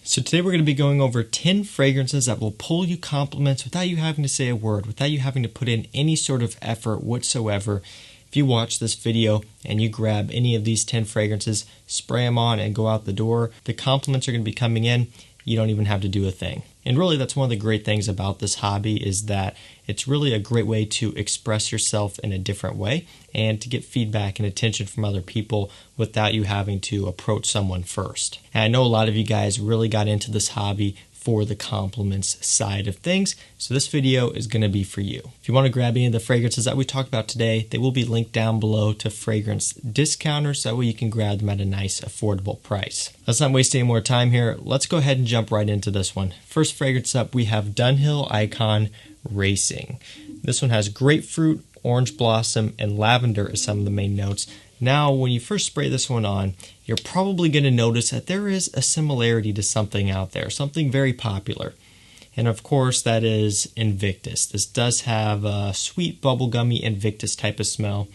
So today we're going to be going over 10 fragrances that will pull you compliments without you having to say a word, without you having to put in any sort of effort whatsoever. If you watch this video and you grab any of these 10 fragrances, spray them on and go out the door, the compliments are going to be coming in. You don't even have to do a thing. And really that's one of the great things about this hobby is that it's really a great way to express yourself in a different way and to get feedback and attention from other people without you having to approach someone first. And I know a lot of you guys really got into this hobby for the compliments side of things, so this video is going to be for you. If you want to grab any of the fragrances that we talked about today, they will be linked down below to fragrance discounters, so that way you can grab them at a nice affordable price. Let's not waste any more time here. Let's go ahead and jump right into this one. First fragrance up, we have Dunhill Icon Racing. This one has grapefruit, orange blossom, and lavender as some of the main notes. Now, when you first spray this one on, you're probably going to notice that there is a similarity to something out there, something very popular. And of course, that is Invictus. This does have a sweet bubblegummy Invictus type of smell.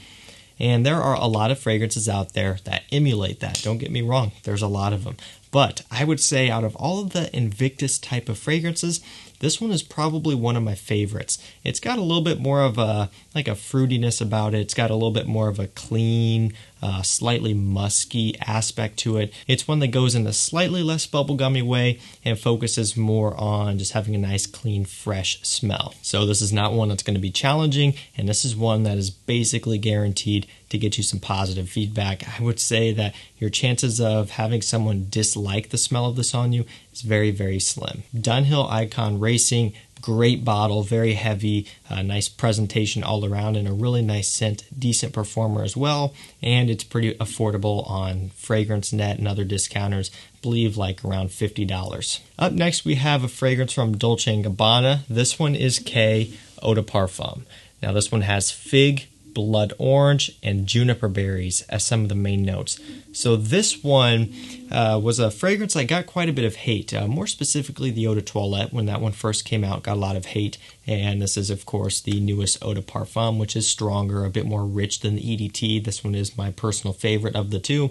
And there are a lot of fragrances out there that emulate that. Don't get me wrong, there's a lot of them. But I would say out of all of the Invictus type of fragrances, this one is probably one of my favorites. It's got a little bit more of a fruitiness about it. It's got a little bit more of a clean, slightly musky aspect to it. It's one that goes in a slightly less bubblegummy way and focuses more on just having a nice, clean, fresh smell. So this is not one that's going to be challenging, and this is one that is basically guaranteed to get you some positive feedback. I would say that your chances of having someone dislike the smell of this on you is very, very slim. Dunhill Icon Racing, great bottle, very heavy, nice presentation all around, and a really nice scent, decent performer as well, and it's pretty affordable on FragranceNet and other discounters, I believe like around $50. Up next we have a fragrance from Dolce & Gabbana. This one is K Eau de Parfum. Now this one has fig, blood orange, and juniper berries as some of the main notes. So this one was a fragrance that got quite a bit of hate, more specifically the Eau de Toilette. When that one first came out, got a lot of hate, and this is of course the newest Eau de Parfum, which is stronger, a bit more rich than the EDT. This one is my personal favorite of the two,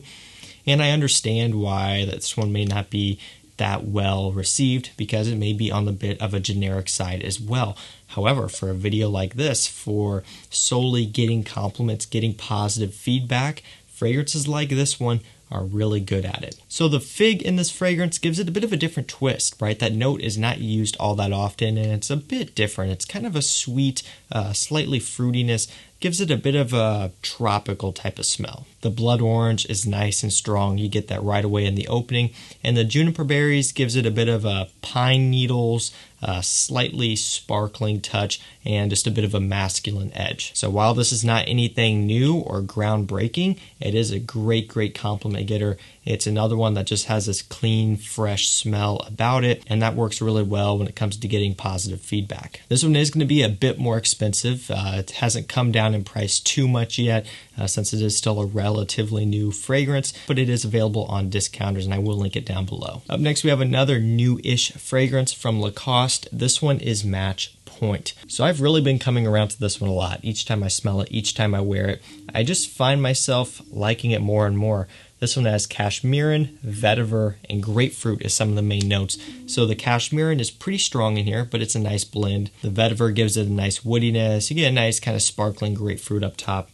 and I understand why this one may not be that well received because it may be on the bit of a generic side as well. However, for a video like this, for solely getting compliments, getting positive feedback, fragrances like this one are really good at it. So the fig in this fragrance gives it a bit of a different twist, right? That note is not used all that often, and it's a bit different. It's kind of a sweet, slightly fruitiness, gives it a bit of a tropical type of smell. The blood orange is nice and strong. You get that right away in the opening. And the juniper berries gives it a bit of a pine needles, slightly sparkling touch, and just a bit of a masculine edge. So while this is not anything new or groundbreaking, it is a great, great compliment getter. It's another one that just has this clean, fresh smell about it, and that works really well when it comes to getting positive feedback. This one is going to be a bit more expensive. It hasn't come down in price too much yet, since it is still a relatively new fragrance, but it is available on discounters, and I will link it down below. Up next, we have another new-ish fragrance from Lacoste. This one is Match Point. So I've really been coming around to this one a lot. Each time I smell it, each time I wear it, I just find myself liking it more and more. This one has cashmeran, vetiver, and grapefruit as some of the main notes. So the cashmeran is pretty strong in here, but it's a nice blend. The vetiver gives it a nice woodiness. You get a nice kind of sparkling grapefruit up top.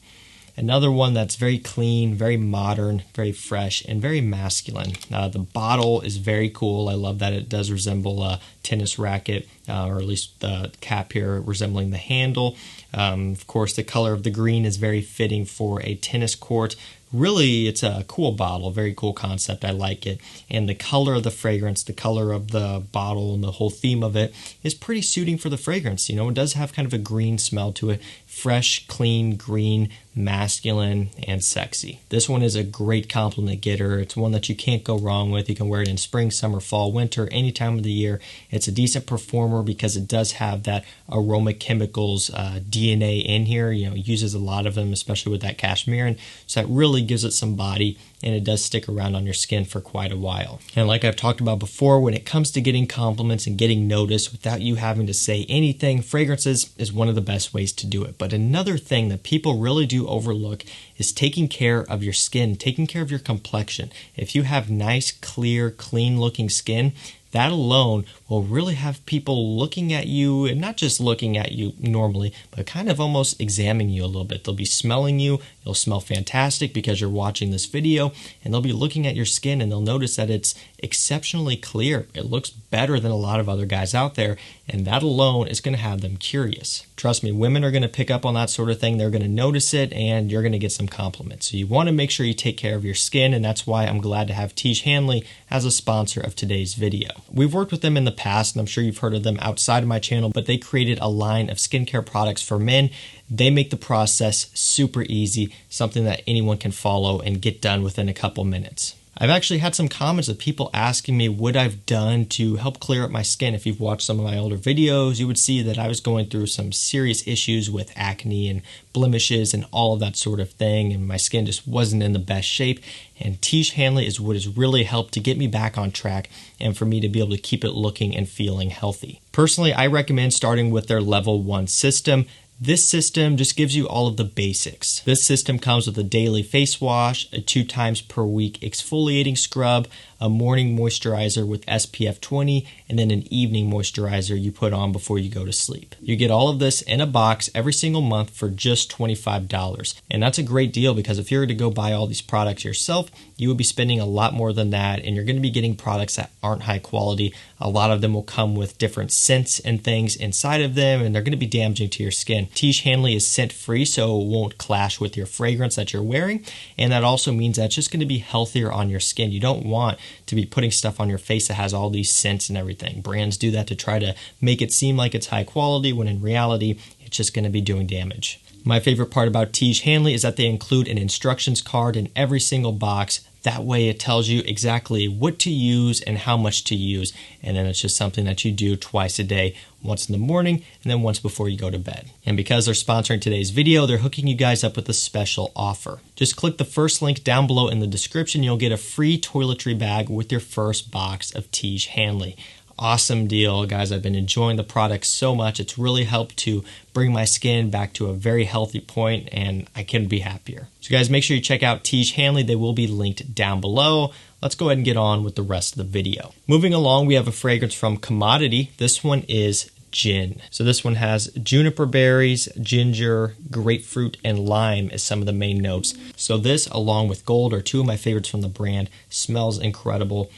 Another one that's very clean, very modern, very fresh, and very masculine. The bottle is very cool. I love that it does resemble a tennis racket, or at least the cap here resembling the handle. Of course, the color of the green is very fitting for a tennis court. Really, it's a cool bottle, very cool concept. I like it. And the color of the fragrance, the color of the bottle, and the whole theme of it is pretty suiting for the fragrance. You know, it does have kind of a green smell to it. Fresh, clean, green, masculine, and sexy. This one is a great compliment getter. It's one that you can't go wrong with. You can wear it in spring, summer, fall, winter, any time of the year. It's a decent performer because it does have that aroma chemicals DNA in here. You know, it uses a lot of them, especially with that cashmeran. So that really gives it some body, and it does stick around on your skin for quite a while. And like I've talked about before, when it comes to getting compliments and getting noticed without you having to say anything, fragrances is one of the best ways to do it. But another thing that people really do overlook is taking care of your skin, taking care of your complexion. If you have nice, clear, clean looking skin, that alone will really have people looking at you, and not just looking at you normally, but kind of almost examining you a little bit. They'll be smelling you. You'll smell fantastic because you're watching this video, and they'll be looking at your skin and they'll notice that it's exceptionally clear. It looks better than a lot of other guys out there, and that alone is going to have them curious. Trust me, women are going to pick up on that sort of thing. They're going to notice it, and you're going to get some compliments. So you want to make sure you take care of your skin, and that's why I'm glad to have Tiege Hanley as a sponsor of today's video. We've worked with them in the past, and I'm sure you've heard of them outside of my channel, but they created a line of skincare products for men. They make the process super easy, something that anyone can follow and get done within a couple minutes. I've actually had some comments of people asking me what I've done to help clear up my skin. If you've watched some of my older videos, you would see that I was going through some serious issues with acne and blemishes and all of that sort of thing, and my skin just wasn't in the best shape. And Tiege Hanley is what has really helped to get me back on track and for me to be able to keep it looking and feeling healthy. Personally, I recommend starting with their level 1 system. This system just gives you all of the basics. This system comes with a daily face wash, a 2 times per week exfoliating scrub, a morning moisturizer with SPF 20, and then an evening moisturizer you put on before you go to sleep. You get all of this in a box every single month for just $25. And that's a great deal, because if you were to go buy all these products yourself, you would be spending a lot more than that, and you're going to be getting products that aren't high quality. A lot of them will come with different scents and things inside of them, and they're going to be damaging to your skin. Tiege Hanley is scent free, so it won't clash with your fragrance that you're wearing, and that also means that it's just going to be healthier on your skin. You don't want to be putting stuff on your face that has all these scents and everything. Brands do that to try to make it seem like it's high quality, when in reality, it's just going to be doing damage. My favorite part about Tiege Hanley is that they include an instructions card in every single box. That way it tells you exactly what to use and how much to use, and then it's just something that you do twice a day, once in the morning and then once before you go to bed. And because they're sponsoring today's video, they're hooking you guys up with a special offer. Just click the first link down below in the description. You'll get a free toiletry bag with your first box of Tiege Hanley. Awesome deal, guys. I've been enjoying the product so much. It's really helped to bring my skin back to a very healthy point, and I couldn't be happier. So guys, make sure you check out Tiege Hanley. They will be linked down below. Let's go ahead and get on with the rest of the video. Moving along, we have a fragrance from Commodity. This one is Gin. So this one has juniper berries, ginger, grapefruit, and lime as some of the main notes. So this, along with gold, are 2 of my favorites from the brand. Smells incredible.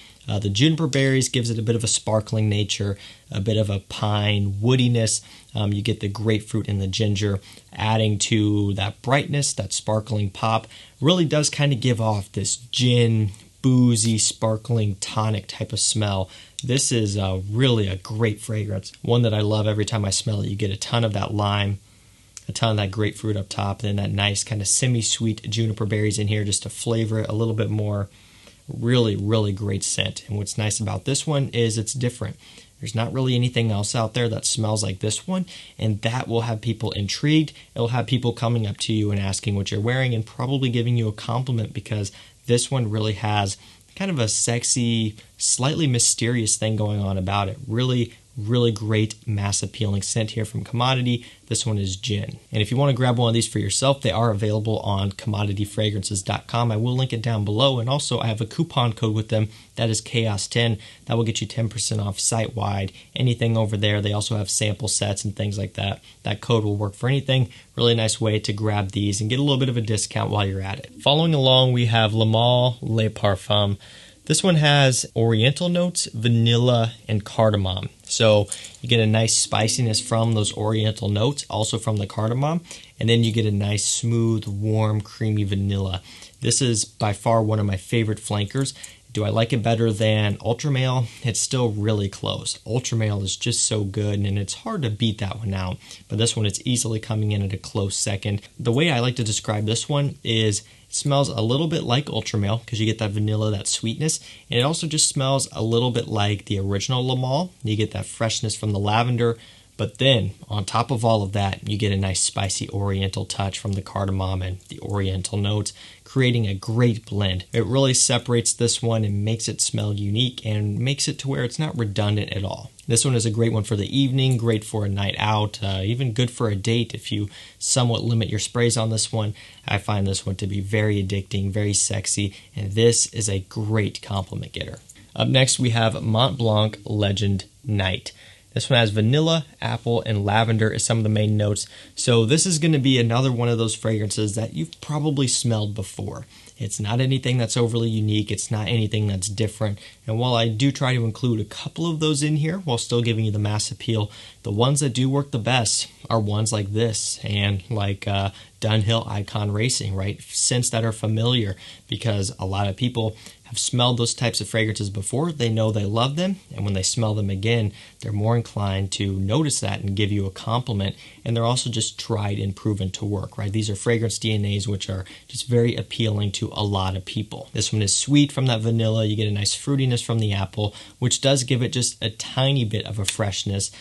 The juniper berries gives it a bit of a sparkling nature, a bit of a pine woodiness. You get the grapefruit and the ginger adding to that brightness, that sparkling pop. Really does kind of give off this gin, boozy, sparkling, tonic type of smell. This is really a great fragrance. One that I love every time I smell it. You get a ton of that lime, a ton of that grapefruit up top, and then that nice kind of semi-sweet juniper berries in here just to flavor it a little bit more. Really, really great scent. And what's nice about this one is it's different. There's not really anything else out there that smells like this one, and that will have people intrigued. It'll have people coming up to you and asking what you're wearing and probably giving you a compliment, because this one really has kind of a sexy, slightly mysterious thing going on about it. Really, really great mass appealing scent here from Commodity. This one is Gin. And if you want to grab one of these for yourself, they are available on commodityfragrances.com. I will link it down below, and also I have a coupon code with them that is Chaos10. That will get you 10% off site-wide, anything over there. They also have sample sets and things like that. That code will work for anything. Really nice way to grab these and get a little bit of a discount while you're at it. Following along, we have Le Male Le Parfum. This one has oriental notes, vanilla, and cardamom. So you get a nice spiciness from those oriental notes, also from the cardamom, and then you get a nice smooth, warm, creamy vanilla. This is by far one of my favorite flankers. Do I like it better than Ultra Male? It's still really close. Ultra Male is just so good, and it's hard to beat that one out. But this one is easily coming in at a close second. The way I like to describe this one is it smells a little bit like Ultra Male because you get that vanilla, that sweetness, and it also just smells a little bit like the original Le Male. You get that freshness from the lavender, but then on top of all of that, you get a nice spicy oriental touch from the cardamom and the oriental notes, creating a great blend. It really separates this one and makes it smell unique and makes it to where it's not redundant at all. This one is a great one for the evening, great for a night out, even good for a date if you somewhat limit your sprays on this one. I find this one to be very addicting, very sexy, and this is a great compliment getter. Up next, we have Mont Blanc Legend Night. This one has vanilla, apple, and lavender as some of the main notes. So this is going to be another one of those fragrances that you've probably smelled before. It's not anything that's overly unique. It's not anything that's different. And while I do try to include a couple of those in here while still giving you the mass appeal, the ones that do work the best are ones like this and like Dunhill Icon Racing, right? Scents that are familiar, because a lot of people have smelled those types of fragrances before. They know they love them, and when they smell them again, they're more inclined to notice that and give you a compliment, and they're also just tried and proven to work, right? These are fragrance DNAs which are just very appealing to a lot of people. This one is sweet from that vanilla. You get a nice fruitiness from the apple, which does give it just a tiny bit of a freshness.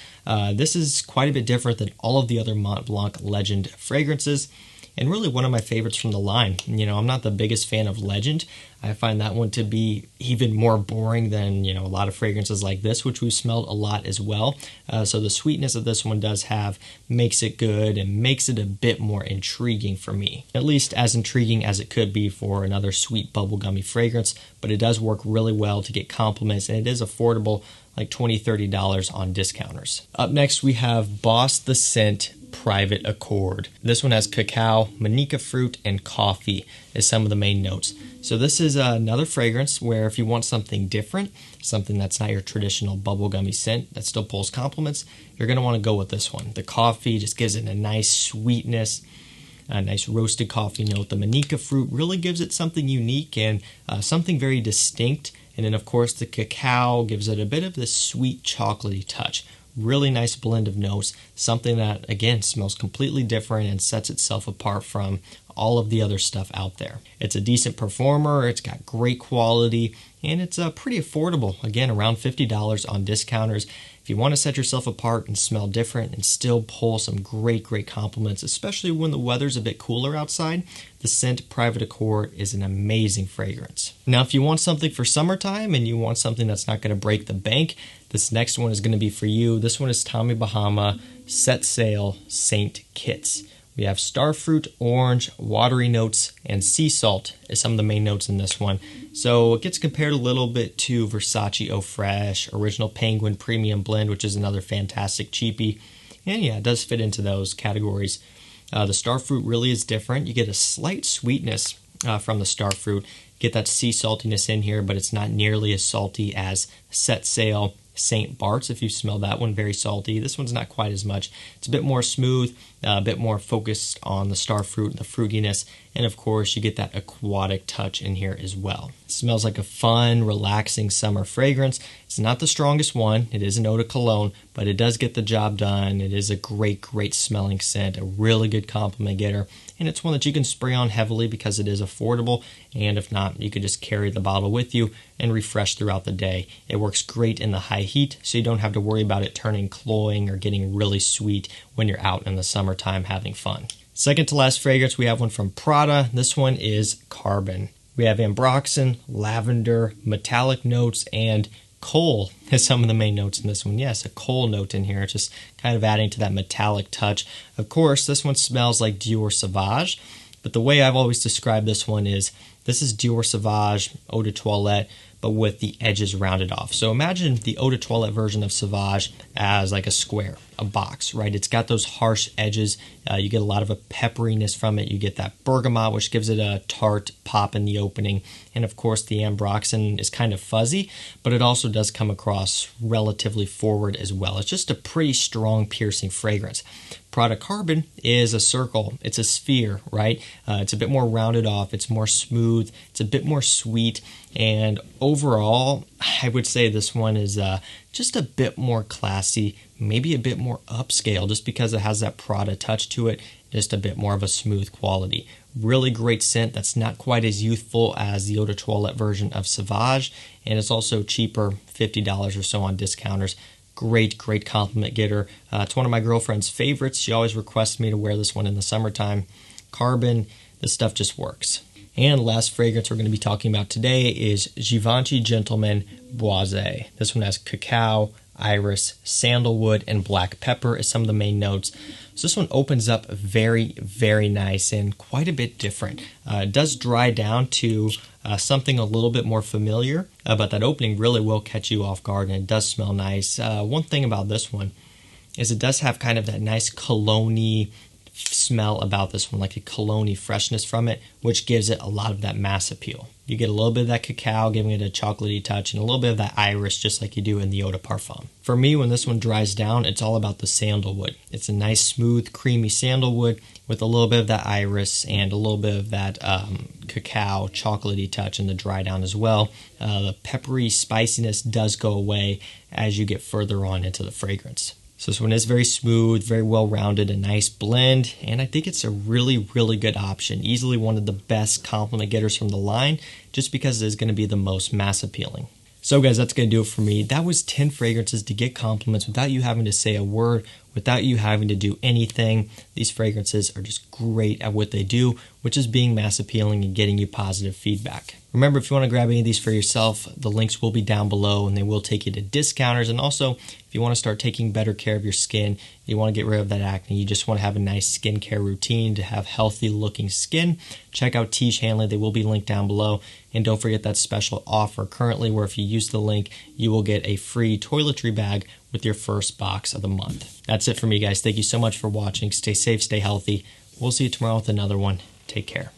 This is quite a bit different than all of the other Mont Blanc Legend fragrances, and really one of my favorites from the line. You know, I'm not the biggest fan of Legend. I find that one to be even more boring than, you know, a lot of fragrances like this, which we've smelled a lot as well. So the sweetness of this one does have, makes it good and makes it a bit more intriguing for me. At least as intriguing as it could be for another sweet bubblegummy fragrance, but it does work really well to get compliments, and it is affordable, like $20, $30 on discounters. Up next, we have Boss the Scent Private Accord. This one has cacao, manica fruit, and coffee as some of the main notes. So this is another fragrance where if you want something different, something that's not your traditional bubblegummy scent that still pulls compliments, you're going to want to go with this one. The coffee just gives it a nice sweetness, a nice roasted coffee note. The manica fruit really gives it something unique and something very distinct. And then of course the cacao gives it a bit of this sweet chocolatey touch. Really nice blend of notes, something that again smells completely different and sets itself apart from all of the other stuff out there. It's a decent performer, it's got great quality, and it's pretty affordable. Again, around $50 on discounters. If you want to set yourself apart and smell different and still pull some great compliments, especially when the weather's a bit cooler outside, the Scent Private Accord is an amazing fragrance. Now, if you want something for summertime and you want something that's not going to break the bank, this next one is going to be for you. This one is Tommy Bahama Set Sail Saint Kitts. We have starfruit, orange, watery notes, and sea salt as some of the main notes in this one. So it gets compared a little bit to Versace Eau Fraiche, Original Penguin Premium Blend, which is another fantastic cheapie. And yeah, it does fit into those categories. The starfruit really is different. You get a slight sweetness from the starfruit. Get that sea saltiness in here, but it's not nearly as salty as Set Sail St. Bart's. If you smell that one, very salty. This one's not quite as much. It's a bit more smooth, a bit more focused on the starfruit, the fruitiness, and of course you get that aquatic touch in here as well. It smells like a fun, relaxing summer fragrance. It's not the strongest one. It is an eau de cologne, but it does get the job done. It is a great smelling scent, a really good compliment getter, and it's one that you can spray on heavily because it is affordable, and if not, you could just carry the bottle with you and refresh throughout the day. It works great in the high heat, so you don't have to worry about it turning cloying or getting really sweet when you're out in the summertime having fun. Second to last fragrance, we have one from Prada. This one is Carbon. We have ambroxan, lavender, metallic notes, and coal as some of the main notes in this one. Yes, a coal note in here, just kind of adding to that metallic touch. Of course, this one smells like Dior Sauvage, but the way I've always described this one is this is Dior Sauvage Eau de Toilette, but with the edges rounded off. So imagine the Eau de Toilette version of Sauvage as like a square, a box, right? It's got those harsh edges. You get a lot of a pepperiness from it. You get that bergamot, which gives it a tart pop in the opening. And of course, the ambroxan is kind of fuzzy, but it also does come across relatively forward as well. It's just a pretty strong, piercing fragrance. Prada Carbon is a circle. It's a sphere, right? It's a bit more rounded off. It's more smooth. It's a bit more sweet. And overall, I would say this one is just a bit more classy, maybe a bit more upscale, just because it has that Prada touch to it, just a bit more of a smooth quality. Really great scent that's not quite as youthful as the Eau de Toilette version of Sauvage, and it's also cheaper, $50 or so on discounters. Great compliment getter. It's one of my girlfriend's favorites. She always requests me to wear this one in the summertime. Carbon, this stuff just works. And last fragrance we're going to be talking about today is Givenchy Gentleman Boisee. This one has cacao, iris, sandalwood, and black pepper as some of the main notes. So this one opens up very, very nice and quite a bit different. It does dry down to something a little bit more familiar, but that opening really will catch you off guard, and it does smell nice. One thing about this one is it does have kind of that nice cologne-y smell about this one, like a cologne-y freshness from it, which gives it a lot of that mass appeal. You get a little bit of that cacao, giving it a chocolatey touch, and a little bit of that iris, just like you do in the eau de parfum. For me, when this one dries down, it's all about the sandalwood. It's a nice, smooth, creamy sandalwood with a little bit of that iris and a little bit of that cacao, chocolatey touch in the dry down as well. The peppery spiciness does go away as you get further on into the fragrance. So this one is very smooth, very well-rounded, a nice blend, and I think it's a really, really good option. Easily one of the best compliment getters from the line, just because it is going to be the most mass appealing. So guys, that's going to do it for me. That was 10 fragrances to get compliments without you having to say a word, without you having to do anything. These fragrances are just great at what they do, which is being mass appealing and getting you positive feedback. Remember, if you want to grab any of these for yourself, the links will be down below and they will take you to discounters. And also, if you want to start taking better care of your skin, you want to get rid of that acne, you just want to have a nice skincare routine to have healthy looking skin, check out Tiege Hanley. They will be linked down below. And don't forget that special offer currently where if you use the link, you will get a free toiletry bag with your first box of the month. That's it for me, guys. Thank you so much for watching. Stay safe, stay healthy. We'll see you tomorrow with another one. Take care.